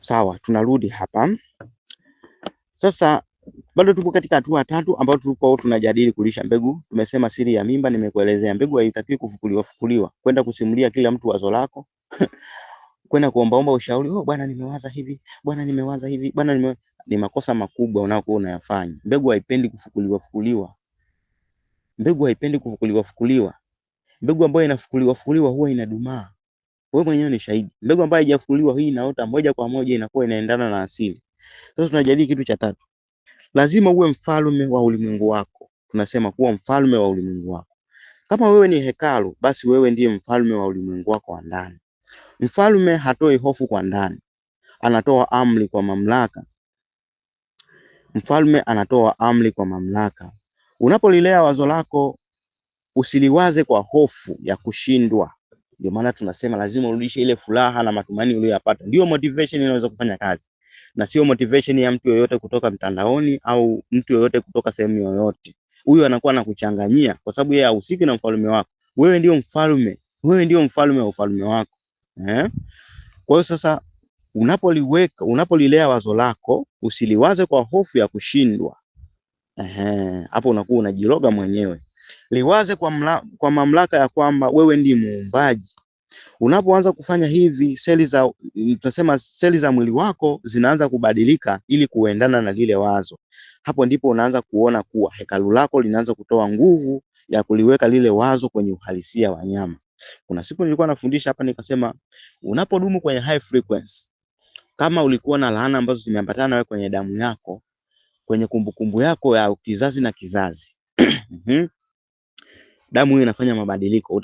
Sawa, tunarudi hapa. Sasa bado tupo katika hatua tatu ambayo tuko tunajadili kulisha mbegu. Tumesema siri ya mimba, nimekuelezea mbegu haitakiwi kufukuliwa. Kwenda kusimulia kila mtu wazo lako. Kwenda kuombaomba ushauri, oh bwana nimewaza hivi, bwana nimewaza hivi, bwana ni makosa makubwa unayokuwa unayafanya. Mbegu haipendi kufukuliwa. Mbegu haipendi kufukuliwa. Mbegu ambayo inafukuliwa huwa inadumaa. Wewe mwenyewe ni shahidi. Mbegu ambayo haijafukuliwa hii inaota moja kwa moja, inakuwa inaendana na asili. Sasa tunajadili kitu cha tatu. Lazima uwe mfalme wa ulimwengu wako. Tunasema kuwa mfalme wa ulimwengu wako. Kama wewe ni hekalu, basi wewe ndiye mfalme wa ulimwengu wako wa ndani. Mfalme hatoi hofu kwa ndani, anatoa amri kwa mamlaka. Mfalme anatoa amri kwa mamlaka. Unapolilea wazo lako, usiliwaze kwa hofu ya kushindwa. Ndio maana tunasema lazima urudishe ile furaha na matumaini uliyopata. Ndio motivation inaweza kufanya kazi. Na sio motivation ya mtu yoyote kutoka mtandaoni au mtu yoyote kutoka sehemu yoyote. Huyu anakuwa anakuchanganyia kwa sababu yeye hahusiki na ufalme wako. Wewe ndio mfalme. Wewe ndio mfalme wa ufalme wako. Kwa hiyo sasa unapolilea wazo lako, usiliwaze kwa hofu ya kushindwa. Hapo unakuwa unajiroga mwenyewe. Liwaze kwa mamlaka ya kwamba wewe ndiye muumbaji. Unapoanza kufanya hivi, seli za mwili wako zinaanza kubadilika ili kuendana na lile wazo. Hapo ndipo unaanza kuona kuwa hekalu lako linaanza kutoa nguvu ya kuliweka lile wazo kwenye uhalisia wa nyama. Kuna siku nilikuwa nafundisha hapa nikasema, unapodumu kwenye high frequency, kama ulikuwa na laana ambazo zimeambatana na wewe kwenye damu yako, kwenye kumbukumbu yako ya kizazi na kizazi, damu hiyo inafanya mabadiliko.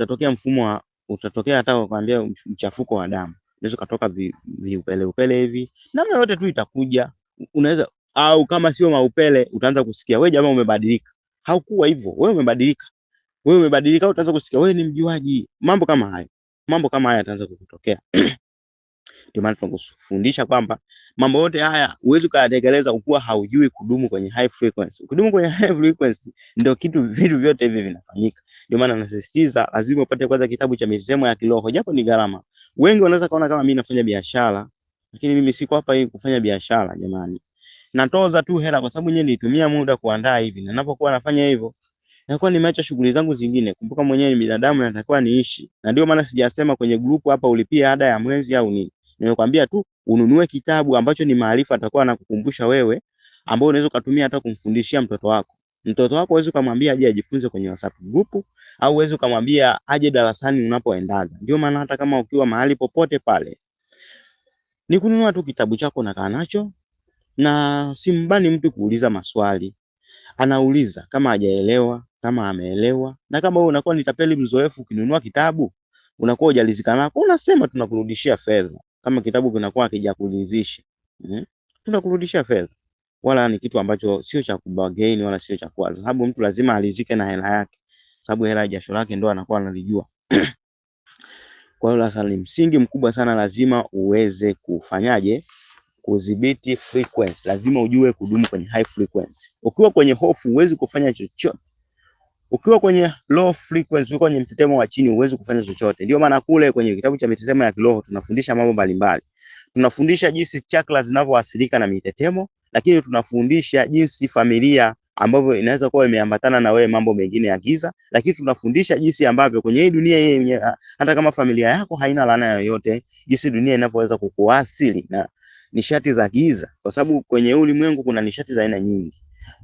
Utatokea hata kuambia mchafuko wa damu. Unaweza kutoka viupele hivi. Namna yote tu itakuja. Unaweza au kama sio maupele utaanza kusikia wewe jamaa umebadilika. Haukuwa hivyo. Wewe umebadilika. Utaanza kusikia wewe ni mjuaji. Mambo kama haya yataanza kukutokea. Ndio maana tunakufundisha kwamba mambo yote haya huwezi kuyatekeleza ukiwa haujui kudumu kwenye high frequency. Kudumu kwenye high frequency ndio vitu vyote hivi vinafanyika. Ndio maana nasisitiza lazima upate kwanza kitabu cha Mitetemo ya Kiroho, japo ni gharama. Wengi wanaweza kaona kama mimi nafanya biashara, lakini mimi siko hapa ili kufanya biashara jamani. Natoza tu hela kwa sababu nilitumia muda kuandaa hivi. Na ninapokuwa nafanya hivyo, nakuwa nimeacha shughuli zangu zingine. Kumbuka mwenyewe ni binadamu, natakiwa niishi. Na ndio maana sijasema kwenye group hapa ulipia ada ya mwezi au nini. Nimekwambia tu ununue kitabu ambacho ni maarifa atakuwa anakukumbusha wewe, ambao unaweza kutumia hata kumfundishia mtoto wako. Mtoto wako uweze kumwambia aje ajifunze kwenye WhatsApp group au uweze kumwambia aje darasani unapoendaga. Ndio maana hata kama ukiwa mahali popote pale, ni kununua tu kitabu chako na kaa nacho, na simbani mtu kuuliza maswali. Anauliza kama hajaelewa, kama ameelewa. Na kama wewe unakuwa ni tapeli mzoefu, ukinunua kitabu unakuwa hujalizika nako, unasema tunakurudishia fedha. Kama kitabu kinakuwa hakijakulizisha, tunakurudishia fedha. Wala ni kitu ambacho sio cha kubagain wala sio cha kwa sababu mtu lazima alizike na hela yake, sababu hela ya jasho lake ndo anakuwa analijua. Kwa hiyo sasa ni msingi mkubwa sana, lazima uweze kufanyaje? Kudhibiti frequency. Lazima ujue kudumu kwenye high frequency. Ukiwa kwenye hofu huwezi kufanya chochote. Ukiwa kwenye low frequency, ukiwa kwenye mtetemo wa chini huwezi kufanya chochote. Ndio maana kule kwenye kitabu cha Mitetemo ya Kiroho tunafundisha mambo mbalimbali. Tunafundisha jinsi chakra zinavyoathirika na mitetemo, lakini tunafundisha jinsi familia ambavyo inaweza kuwa imeambatana na wewe mambo mengine ya giza, lakini tunafundisha jinsi ambavyo kwenye hii dunia yenyewe hata kama familia yako haina laana yoyote, jinsi dunia inavyoweza kukuathiri na nishati za giza, kwa sababu kwenye ulimwengu kuna nishati za aina nyingi.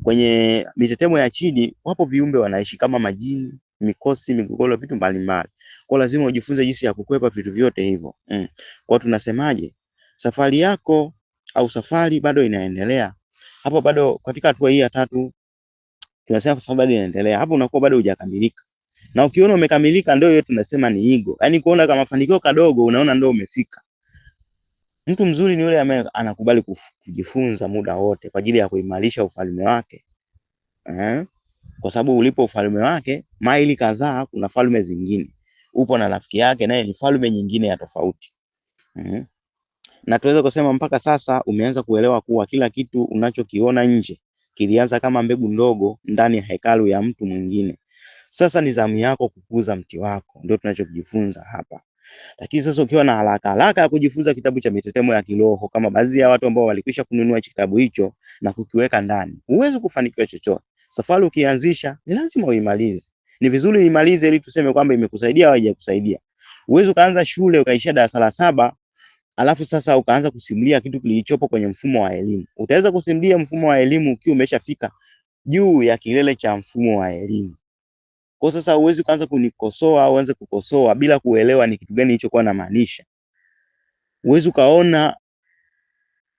Kwenye mitetemo ya chini wapo viumbe wanaishi kama majini, mikosi, migogoro, vitu mbalimbali. Kwa lazima ujifunze jinsi ya kukwepa vitu vyote hivyo. Kwa tunasemaje? Safari yako au safari bado inaendelea. Hapo bado katika hatua hii ya tatu tunasema safari bado inaendelea. Hapo unakuwa bado hujakamilika. Na ukiona umekamilika ndio hiyo tunasema ni ego. Yaani kuona kama mafanikio kadogo unaona ndio umefika. Mtu mzuri ni yule ambaye anakubali kujifunza muda wote kwa ajili ya kuimarisha ufalme wake. Kwa sababu ulipo ufalme wake, maili kadhaa kuna falme zingine. Upo na rafiki yake naye ni falme nyingine ya tofauti. Na tuweza kusema mpaka sasa umeanza kuelewa kuwa kila kitu unachokiona nje kilianza kama mbegu ndogo ndani ya hekalu ya mtu mwingine. Sasa ni zamu yako kukuza mti wako. Ndio tunachojifunza hapa. Lakini sasa ukiwa na haraka haraka ya kujifunza kitabu cha Mitetemo ya Kiroho, kama baadhi ya watu ambao walikwisha kununua kitabu hicho na kukiweka ndani, huwezi kufanikiwa chochote. Safari ukianzisha ni lazima uimalize. Ni vizuri uimalize ili tuseme kwamba imekusaidia au haijakusaidia. Uwezi ukaanza shule ukaishia darasa la 7 alafu sasa ukaanza kusimulia kitu kilichopo kwenye mfumo wa elimu. Utaweza kusimulia mfumo wa elimu ukiwa umeshafika juu ya kilele cha mfumo wa elimu. Kwa sasa huwezi kuanza kunikosoa au uanze kukosoa bila kuelewa ni kitu gani nilichokuwa namaanisha. Huwezi ukaona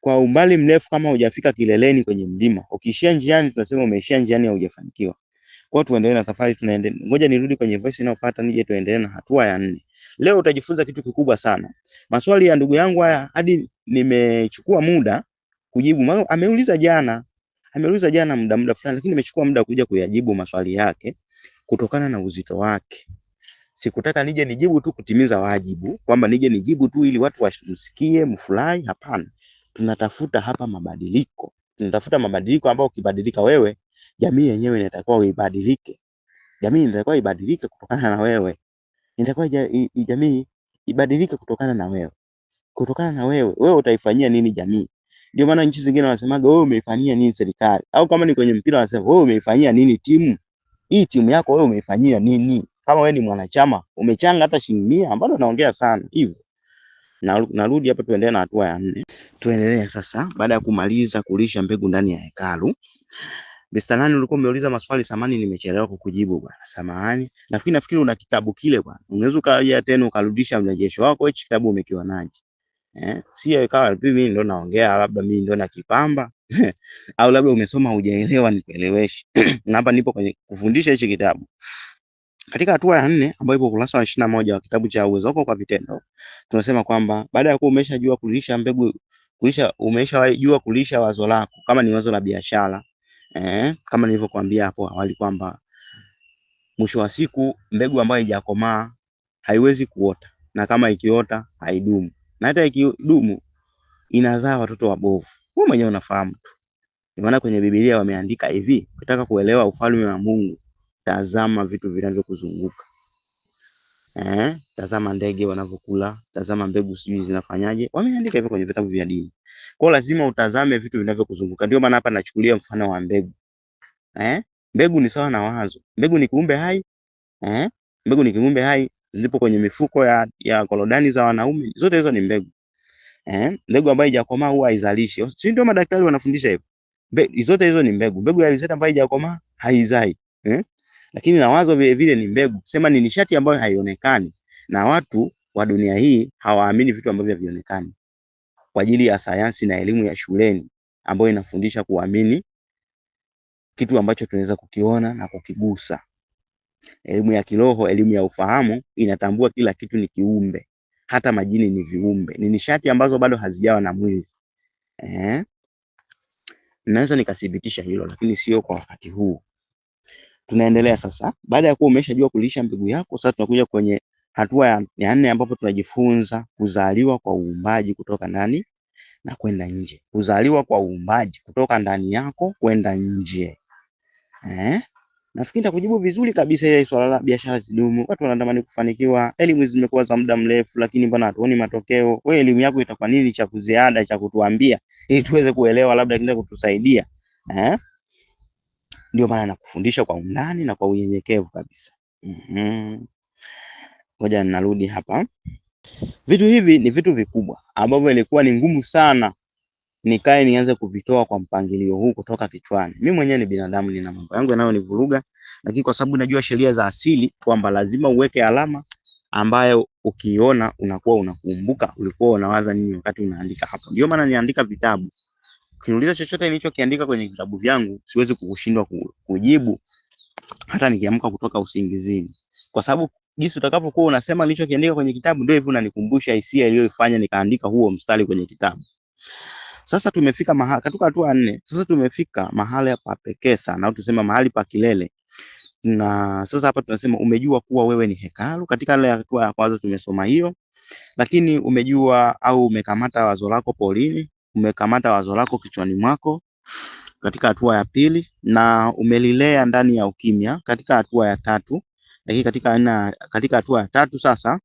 kwa umbali mrefu kama hujafika kileleni kwenye mlima. Ukiishia njiani tunasema umeishia njiani au hujafanikiwa. Kwa hiyo tuendelee na safari, tunaendelea. Ngoja nirudi kwenye voice inayofuata nije tuendelee na hatua ya 4. Leo utajifunza kitu kikubwa sana. Maswali ya ndugu yangu haya hadi nimechukua muda kujibu. Ameuliza jana muda fulani, lakini nimechukua muda kuja kuyajibu maswali yake kutokana na uzito wake. Sikutaka nije nijibu tu kutimiza wajibu, kwamba nije nijibu tu ili watu wasikie mfurahi. Hapana. Tunatafuta hapa mabadiliko. Tunatafuta mabadiliko ambayo ukibadilika wewe, jamii yenyewe inatakiwa ibadilike. Jamii inatakiwa ibadilike kutokana na wewe. Inatakiwa jamii ibadilike kutokana na wewe. Kutokana na wewe, wewe utaifanyia nini jamii? Ndio maana nchi zingine wanasemaga wewe umeifanyia nini serikali? Au kama ni kwenye mpira wanasema wewe umeifanyia nini timu? Hii timu yako wewe umeifanyia nini? Kama wewe ni mwanachama, umechanga hata shilingi 100, ambalo naongea sana hivyo. Narudi hapa tuendelee na hatua ya 4. Tuendelee sasa baada ya kumaliza kulisha mbegu ndani ya hekalu. Mr. Nani ulikuwa umeuliza maswali, samahani nimechelewa kukujibu bwana. Samahani. Nafikiri una kitabu kile bwana. Unaweza ukaja tena ukarudisha mrejesho wako, hichi kitabu umekionaje? Si ikawa mimi ndo naongea, labda mimi ndo nakipamba au labda umesoma hujaelewa nikueleweshe. Na hapa nipo kwenye kufundisha hichi kitabu. Katika hatua ya 4 ambayo ipo ukurasa wa 21 wa kitabu cha Uwezo Wako kwa Vitendo, tunasema kwamba baada ya kuwa umeshajua kulisha mbegu, umeshajua kulisha wazo lako, kama ni wazo la biashara, kama nilivyokuambia hapo awali kwamba mwisho wa siku mbegu ambayo haijakomaa haiwezi kuota, na kama ikiota haidumu, na hata ikidumu inazaa watoto wabovu. Wewe mwenyewe unafahamu tu. Ni maana kwenye Biblia wameandika hivi, ukitaka kuelewa ufalme wa Mungu, tazama vitu vinavyokuzunguka. Tazama ndege wanavyokula, tazama mbegu sijui zinafanyaje. Wameandika hivyo kwenye vitabu vya dini. Kwa lazima utazame vitu vinavyokuzunguka. Ndio maana hapa nachukulia mfano wa mbegu. Mbegu ni sawa na wazo. Mbegu ni kiumbe hai. Mbegu ni kiumbe hai, zilipo kwenye mifuko ya korodani za wanaume. Zote hizo ni mbegu. Mbegu ambayo haijakomaa huwa haizalishi. Si ndio madaktari wanafundisha hivyo? Zote hizo ni mbegu. Mbegu ya alizeti ambayo haijakomaa haizai. Lakini na wazo vile vile ni mbegu. Sema ni nishati ambayo haionekani. Na watu wa dunia hii hawaamini vitu ambavyo havionekani. Kwa ajili ya sayansi na elimu ya shuleni ambayo inafundisha kuamini kitu ambacho tunaweza kukiona na kukigusa. Elimu ya kiroho, elimu ya ufahamu inatambua kila kitu ni kiumbe. Hata majini ni viumbe. Ni nishati ambazo bado hazijawa na mwili. Naweza nikathibitisha hilo, lakini sio kwa wakati huu. Tunaendelea sasa. Baada ya kuwa umeshajua kulisha mbegu yako, sasa tunakuja kwenye hatua ya 4 ambapo tunajifunza kuzaliwa kwa uumbaji kutoka ndani na kwenda nje. Kuzaliwa kwa uumbaji kutoka ndani yako kwenda nje. Nafikiri nitakujibu vizuri kabisa ile swala la biashara zidumu. Watu wanatamani kufanikiwa, elimu zimekuwa za muda mrefu, lakini mbona hatuoni matokeo? Wewe elimu yako itakuwa nini cha kuziada cha kutuambia ili tuweze kuelewa, labda kinaweza kutusaidia? Ndio maana nakufundisha kwa undani na kwa unyenyekevu kabisa. Ngoja ninarudi hapa. Vitu hivi ni vitu vikubwa ambavyo ilikuwa ni ngumu sana nikae nianze kuvitoa kwa mpangilio huu kutoka kichwani. Mimi mwenyewe ni binadamu, nina mambo yangu yanayonivuruga, lakini kwa sababu najua sheria za asili kwamba lazima uweke alama ambayo ukiona unakuwa unakumbuka ulikuwa unawaza nini wakati unaandika hapo. Ndio maana niandika vitabu. Ukiniuliza chochote nilichokiandika kwenye vitabu vyangu, siwezi kukushindwa kujibu hata nikiamka kutoka usingizini. Kwa sababu jinsi utakapokuwa unasema nilichokiandika kwenye kitabu ndio hivyo unanikumbusha hisia iliyofanya nikaandika huo mstari kwenye kitabu. Sasa tumefika mahali katika hatua 4. Sasa tumefika mahali pa pekee sana, au tuseme mahali pa kilele. Na sasa hapa tunasema umejua kuwa wewe ni hekalu. Katika ile hatua ya kwanza tumesoma hiyo. Lakini umejua au umekamata wazo lako polini, umekamata wazo lako kichwani mwako katika hatua ya 2, na umelilea ndani ya ukimya katika hatua ya 3. Lakini katika hatua ya 3 sasa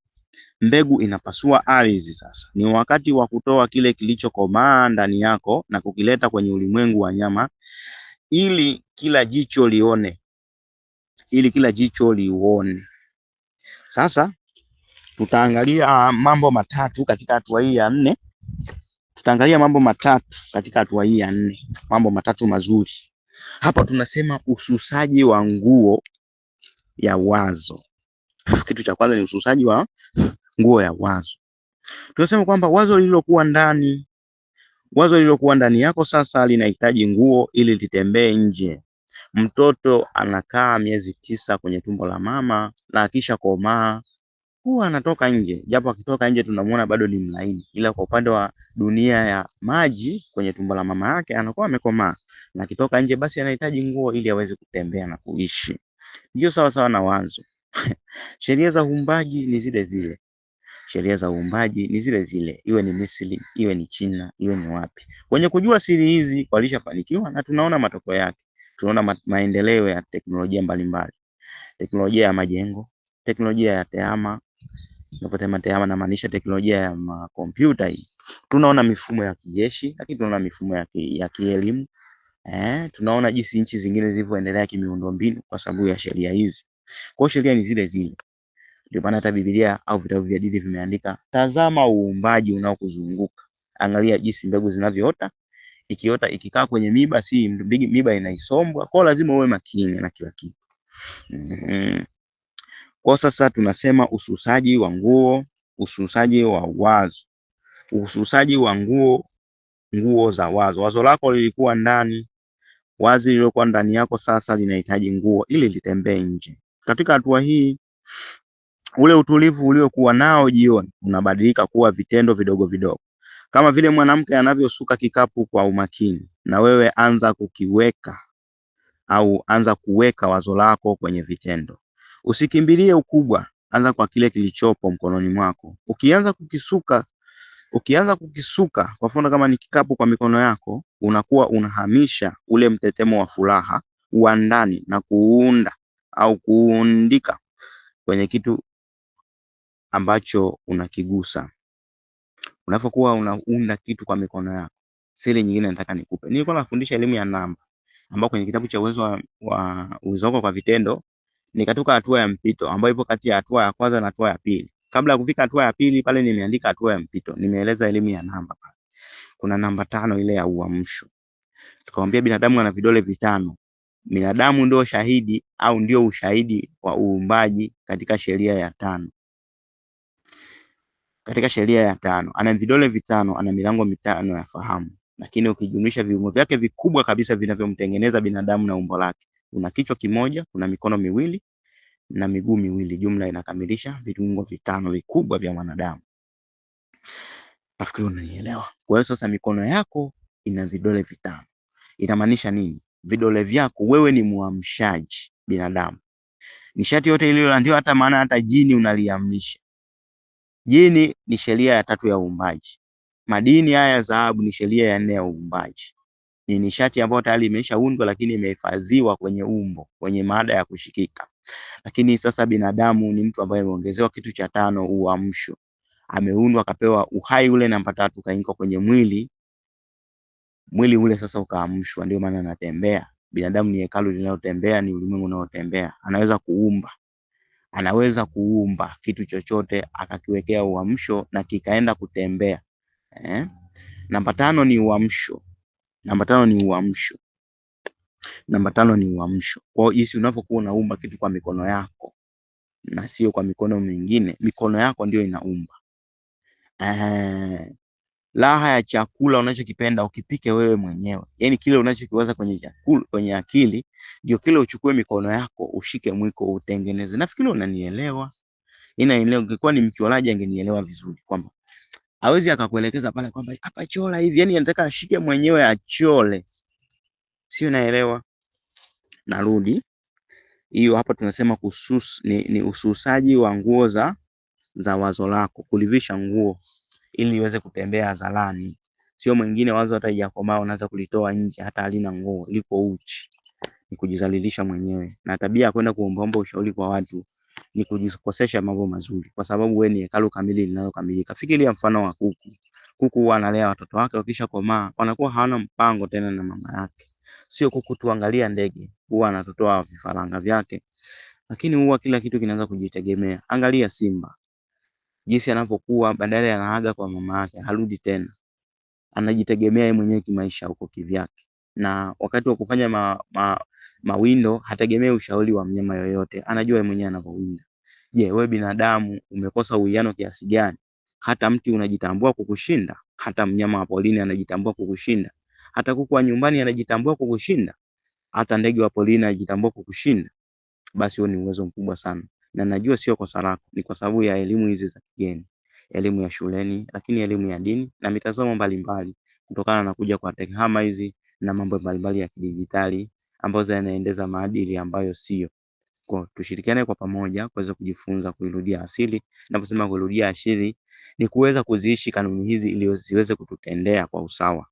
mbegu inapasua ardhi sasa. Ni wakati wa kutoa kile kilichokomaa ndani yako na kukileta kwenye ulimwengu wa nyama ili kila jicho lione. Sasa tutaangalia mambo matatu katika hatua hii ya 4. Mambo matatu mazuri. Hapa tunasema ususaji wa nguo ya wazo. Kitu cha kwanza ni ususaji wa nguo ya wazo. Tunasema kwamba wazo lililokuwa ndani yako sasa linahitaji nguo ili litembee nje. Mtoto anakaa miezi 9 kwenye tumbo la mama na akisha komaa huwa anatoka nje, japo akitoka nje tunamuona bado ni mlaini, ila kwa upande wa dunia ya maji kwenye tumbo la mama yake anakuwa amekomaa, na akitoka nje basi anahitaji nguo ili aweze kutembea na kuishi. Ndio sawa sawa na wazo. Sheria za uumbaji ni zile zile, iwe ni Misri, iwe ni China, iwe ni wapi. Wenye kujua siri hizi walishafanikiwa na tunaona matokeo yake. Tunaona maendeleo ya teknolojia mbalimbali. Teknolojia ya majengo, teknolojia ya tehama. Tunapotema tehama na maanisha teknolojia ya kompyuta hii. Tunaona mifumo ya kijeshi, lakini tunaona mifumo ya kielimu. Tunaona jinsi nchi zingine zilivyoendelea kimiundombinu kwa sababu ya sheria hizi. Kwa sheria ni zile zile. Ndio maana hata Biblia au vitabu vya dini vimeandika, tazama uumbaji unaokuzunguka. Angalia jinsi mbegu zinavyoota. Ikiota ikikaa kwenye miba, si miba inaisombwa. Kwa lazima uwe makini na kila kitu. Kwa sasa tunasema ususaji wa nguo, ususaji wa wazo. Ususaji wa nguo za wazo. Wazo lako lilikuwa ndani, wazi lililokuwa ndani yako sasa linahitaji nguo ili litembee nje. Katika hatua hii, ule utulivu uliokuwa nao jioni unabadilika kuwa vitendo vidogo vidogo. Kama vile mwanamke anavyosuka kikapu kwa umakini, na wewe anza kuweka wazo lako kwenye vitendo. Usikimbilie ukubwa, anza kwa kile kilichopo mkononi mwako. Ukianza kukisuka, kwa mfano kama ni kikapu kwa mikono yako, unakuwa unahamisha ule mtetemo wa furaha wa ndani na kuunda au kuundika kwenye kitu ambacho unakigusa. Unapokuwa unaunda kitu kwa mikono yako. Siri nyingine nataka nikupe. Nilikuwa nafundisha elimu ya namba, ambao kwenye kitabu cha uwezo wako kwa vitendo ni katika hatua ya mpito ambayo ipo kati ya hatua ya kwanza na hatua ya pili. Kabla ya kufika hatua ya pili pale nimeandika hatua ya mpito. Nimeeleza elimu ya namba pale. Kuna namba 5 ile ya uamsho. Tukamwambia binadamu ana vidole 5. Binadamu ndio shahidi au ndio ushahidi wa uumbaji katika sheria ya 5. Katika sheria ya 5 ana vidole 5, ana milango 5 ya fahamu. Lakini ukijumlisha viungo vyake vikubwa kabisa vinavyomtengeneza binadamu na umbo lake, una kichwa kimoja, kuna mikono miwili na miguu miwili, jumla inakamilisha viungo 5 vikubwa vya mwanadamu. Nafikiri unanielewa. Kwa hiyo sasa mikono yako ina vidole 5. Inamaanisha nini? Vidole vyako, wewe ni muamshaji binadamu. Nishati yote ile ndio hata maana hata jini unaliamsha. Jini ni sheria ya 3 ya uumbaji. Madini haya ya dhahabu ni sheria ya 4 ya uumbaji. Ni nishati ambayo tayari imeshaundwa lakini imehifadhiwa kwenye umbo, kwenye maada ya kushikika. Lakini sasa binadamu ni mtu ambaye ameongezewa kitu cha 5, uamsho. Ameundwa akapewa uhai ule namba 3 kaingizwa kwenye mwili. Mwili ule sasa ukaamshwa, ndio maana anatembea. Binadamu ni hekalu linalotembea, ni ulimwengu unaotembea. Anaweza kuumba kitu chochote akakiwekea uamsho na kikaenda kutembea. Namba 5 ni uamsho. Namba 5 ni uamsho. Kwa hiyo unapokuwa unaumba kitu kwa mikono yako na sio kwa mikono mingine, mikono yako ndio inaumba. Raha ya chakula unachokipenda ukipike wewe mwenyewe. Yaani kile unachokiwaza kwenye chakula, kwenye akili, ndio kile uchukue mikono yako, ushike mwiko utengeneze. Nafikiri unanielewa. Inaelewa. Ungekuwa ni mchoraji angenielewa vizuri kwamba hawezi akakuelekeza pale kwamba hapa chora hivi. Yaani anataka ashike mwenyewe achole. Sio, naelewa. Narudi. Hiyo hapa tunasema ni ususaji wa nguo za wazo lako, kulivisha nguo ili iweze kutembea hadharani. Sio mwingine wazo hata haijakomaa unaanza kulitoa nje hata halina nguo, liko uchi. Ni kujizalilisha mwenyewe. Na tabia ya kwenda kuombaomba ushauri kwa watu ni kujikosesha mambo mazuri, kwa sababu wewe ni hekalu kamili linalokamilika. Fikiria mfano wa kuku. Kuku huwa analea watoto wake, wakishakomaa wanakuwa hawana mpango tena na mama yake. Sio kuku tu, angalia ndege, huwa anatotoa vifaranga vyake, lakini huwa kila kitu kinaanza kujitegemea. Angalia simba jinsi anapokuwa, badala ya anaaga kwa mama yake, harudi tena, anajitegemea yeye mwenyewe kimaisha huko kivyake. Na wakati wa kufanya mawindo hategemei ushauri wa mnyama yoyote, anajua yeye mwenyewe anavyowinda. Je, wewe binadamu umekosa uwiano kiasi gani? Hata mti unajitambua kukushinda, hata mnyama wa porini anajitambua kukushinda, hata kuku wa nyumbani anajitambua kukushinda, hata ndege wa porini anajitambua kukushinda. Basi huo ni uwezo mkubwa sana, na najua sio kosa lako, ni kwa sababu ya elimu hizi za kigeni, elimu ya shuleni, lakini elimu ya dini na mitazamo mbalimbali, kutokana na kuja kwa tehama hizi na mambo mbalimbali ya kidijitali ambazo yanaendeza maadili ambayo sio. Kwa tushirikiane kwa pamoja kuweza kujifunza kuirudia asili. Naposema kuirudia asili ni kuweza kuziishi kanuni hizi ili ziweze kututendea kwa usawa.